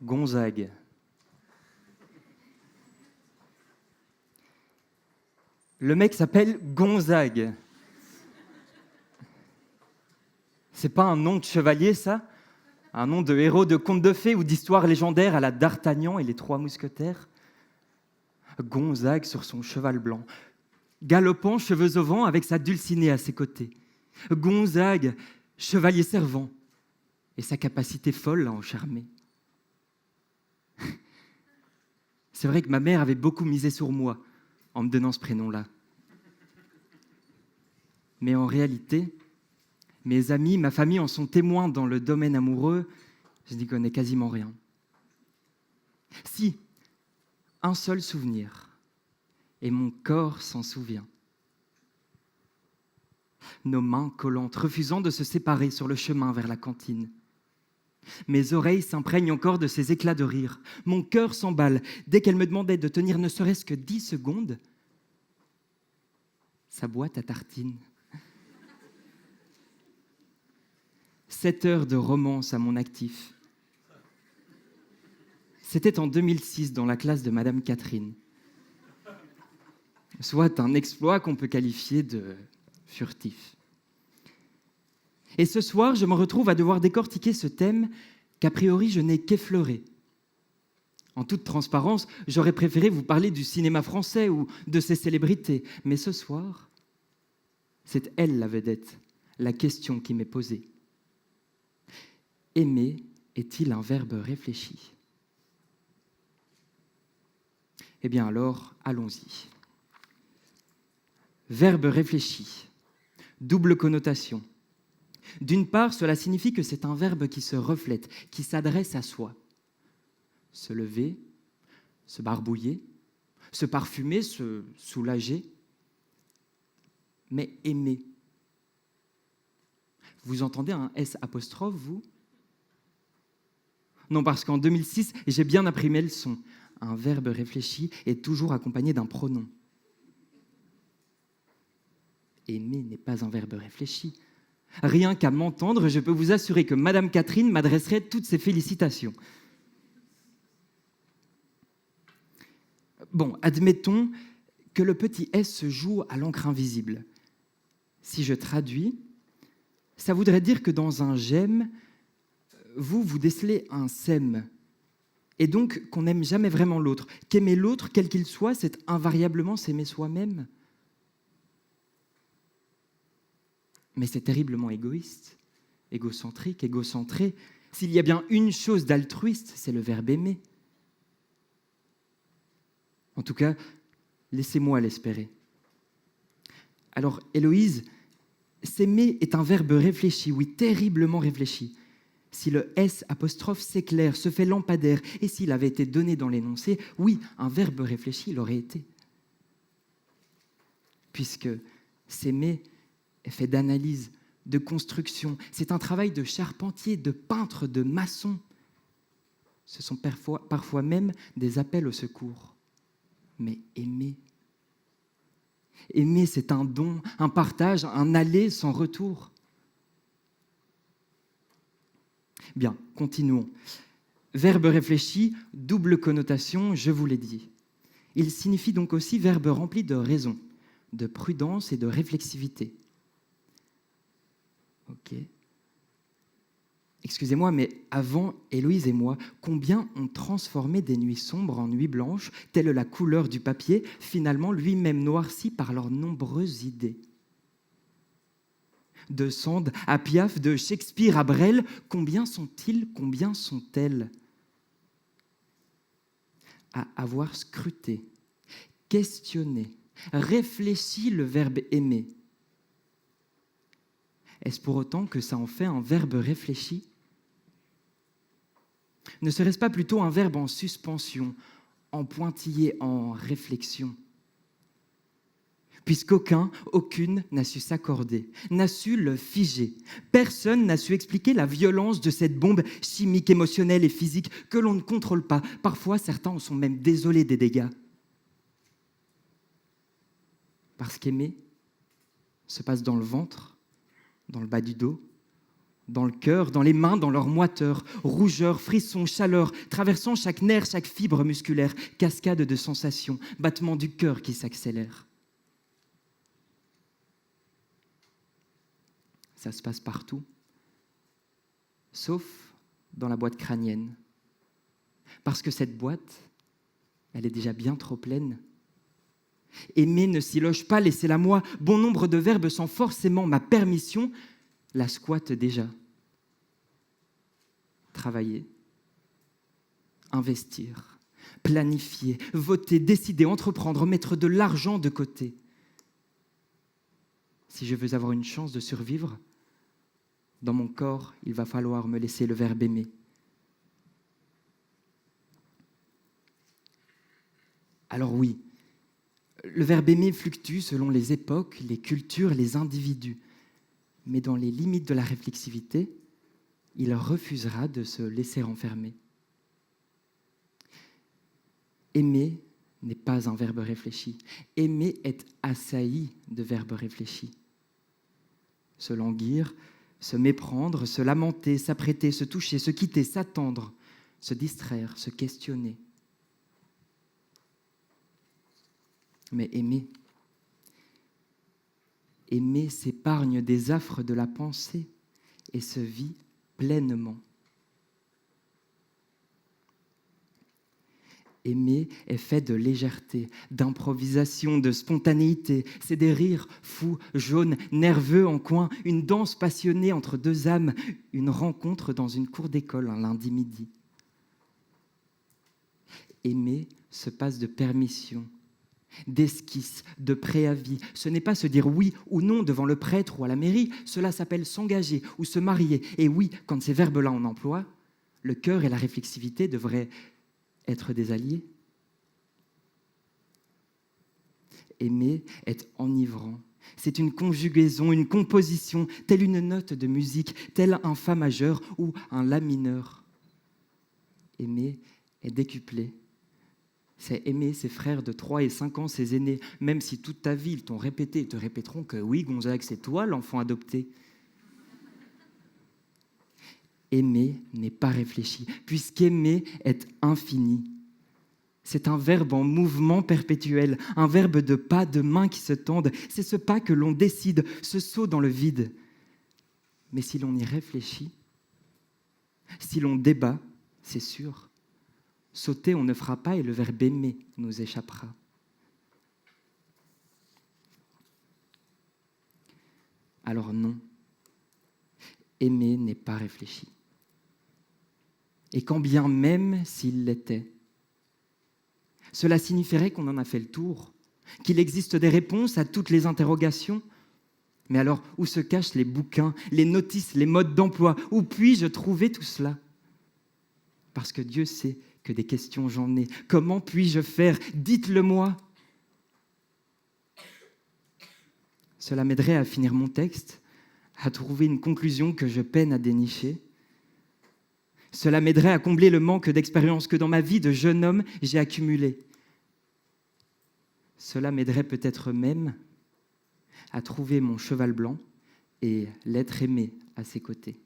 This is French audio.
Gonzague. Le mec s'appelle Gonzague. C'est pas un nom de chevalier, ça? Un nom de héros de contes de fées ou d'histoires légendaires à la D'Artagnan et les Trois Mousquetaires? Gonzague sur son cheval blanc, galopant, cheveux au vent, avec sa Dulcinée à ses côtés. Gonzague, chevalier servant, et sa capacité folle à en charmer. C'est vrai que ma mère avait beaucoup misé sur moi en me donnant ce prénom-là. Mais en réalité, mes amis, ma famille en sont témoins dans le domaine amoureux, je n'y connais quasiment rien. Si, un seul souvenir, et mon corps s'en souvient. Nos mains collantes, refusant de se séparer sur le chemin vers la cantine. Mes oreilles s'imprègnent encore de ses éclats de rire. Mon cœur s'emballe dès qu'elle me demandait de tenir ne serait-ce que 10 secondes sa boîte à tartines. 7 heures de romance à mon actif. C'était en 2006 dans la classe de Madame Catherine. Soit un exploit qu'on peut qualifier de furtif. Et ce soir, je me retrouve à devoir décortiquer ce thème qu'a priori je n'ai qu'effleuré. En toute transparence, j'aurais préféré vous parler du cinéma français ou de ses célébrités. Mais ce soir, c'est elle la vedette, la question qui m'est posée. Aimer est-il un verbe réfléchi? Eh bien alors, allons-y. Verbe réfléchi, double connotation. D'une part, cela signifie que c'est un verbe qui se reflète, qui s'adresse à soi. Se lever, se barbouiller, se parfumer, se soulager. Mais aimer. Vous entendez un S apostrophe, vous? Non, parce qu'en 2006, j'ai bien appris mes leçons. Un verbe réfléchi est toujours accompagné d'un pronom. Aimer n'est pas un verbe réfléchi. Rien qu'à m'entendre, je peux vous assurer que Madame Catherine m'adresserait toutes ses félicitations. Bon, admettons que le petit S se joue à l'encre invisible. Si je traduis, ça voudrait dire que dans un j'aime, vous décelez un sème. Et donc qu'on n'aime jamais vraiment l'autre. Qu'aimer l'autre, quel qu'il soit, c'est invariablement s'aimer soi-même. Mais c'est terriblement égoïste, égocentrique, égocentré. S'il y a bien une chose d'altruiste, c'est le verbe aimer. En tout cas, laissez-moi l'espérer. Alors, Héloïse, s'aimer est un verbe réfléchi, oui, terriblement réfléchi. Si le S apostrophe s'éclaire, se fait lampadaire, et s'il avait été donné dans l'énoncé, oui, un verbe réfléchi l'aurait été. Puisque s'aimer est fait d'analyse, de construction. C'est un travail de charpentier, de peintre, de maçon. Ce sont parfois même des appels au secours. Mais aimer, c'est un don, un partage, un aller sans retour. Bien, continuons. Verbe réfléchi, double connotation, je vous l'ai dit. Il signifie donc aussi verbe rempli de raison, de prudence et de réflexivité. Ok. Excusez-moi, mais avant, Héloïse et moi, combien ont transformé des nuits sombres en nuits blanches, telle la couleur du papier, finalement lui-même noirci par leurs nombreuses idées. De Sand à Piaf, de Shakespeare à Brel, combien sont-ils, combien sont-elles? À avoir scruté, questionné, réfléchi le verbe aimer. Est-ce pour autant que ça en fait un verbe réfléchi? Ne serait-ce pas plutôt un verbe en suspension, en pointillé, en réflexion? Aucune n'a su s'accorder, n'a su le figer. Personne n'a su expliquer la violence de cette bombe chimique, émotionnelle et physique que l'on ne contrôle pas. Parfois, certains en sont même désolés des dégâts. Parce qu'aimer se passe dans le ventre, dans le bas du dos, dans le cœur, dans les mains, dans leur moiteur, rougeur, frisson, chaleur, traversant chaque nerf, chaque fibre musculaire, cascade de sensations, battement du cœur qui s'accélère. Ça se passe partout, sauf dans la boîte crânienne. Parce que cette boîte, elle est déjà bien trop pleine. Aimer ne s'y loge pas, laissez-la moi. Bon nombre de verbes sans forcément ma permission la squattent déjà. Travailler, investir, planifier, voter, décider, entreprendre, mettre de l'argent de côté. Si je veux avoir une chance de survivre, dans mon corps, il va falloir me laisser le verbe aimer. Alors oui, le verbe aimer fluctue selon les époques, les cultures, les individus. Mais dans les limites de la réflexivité, il refusera de se laisser enfermer. Aimer n'est pas un verbe réfléchi. Aimer est assailli de verbes réfléchis. Se languir, se méprendre, se lamenter, s'apprêter, se toucher, se quitter, s'attendre, se distraire, se questionner. Mais aimer s'épargne des affres de la pensée et se vit pleinement. Aimer est fait de légèreté, d'improvisation, de spontanéité. C'est des rires fous, jaunes, nerveux en coin, une danse passionnée entre deux âmes, une rencontre dans une cour d'école un lundi midi. Aimer se passe de permission, d'esquisse, de préavis. Ce n'est pas se dire oui ou non devant le prêtre ou à la mairie. Cela s'appelle s'engager ou se marier. Et oui, quand ces verbes-là on emploie, le cœur et la réflexivité devraient être des alliés. Aimer est enivrant. C'est une conjugaison, une composition, telle une note de musique, tel un fa majeur ou un la mineur. Aimer est décuplé. C'est aimer ses frères de 3 et 5 ans, ses aînés, même si toute ta vie ils t'ont répété et te répéteront que oui, Gonzague, c'est toi l'enfant adopté. Aimer n'est pas réfléchi, puisqu'aimer est infini. C'est un verbe en mouvement perpétuel, un verbe de pas, de mains qui se tendent. C'est ce pas que l'on décide, ce saut dans le vide. Mais si l'on y réfléchit, si l'on débat, c'est sûr, sauter on ne fera pas et le verbe aimer nous échappera. Alors non, aimer n'est pas réfléchi. Et quand bien même s'il l'était, cela signifierait qu'on en a fait le tour, qu'il existe des réponses à toutes les interrogations. Mais alors, où se cachent les bouquins, les notices, les modes d'emploi? Où puis-je trouver tout cela? Parce que Dieu sait que des questions j'en ai. Comment puis-je faire? Dites-le-moi. Cela m'aiderait à finir mon texte, à trouver une conclusion que je peine à dénicher. Cela m'aiderait à combler le manque d'expérience que dans ma vie de jeune homme, j'ai accumulé. Cela m'aiderait peut-être même à trouver mon cheval blanc et l'être aimé à ses côtés.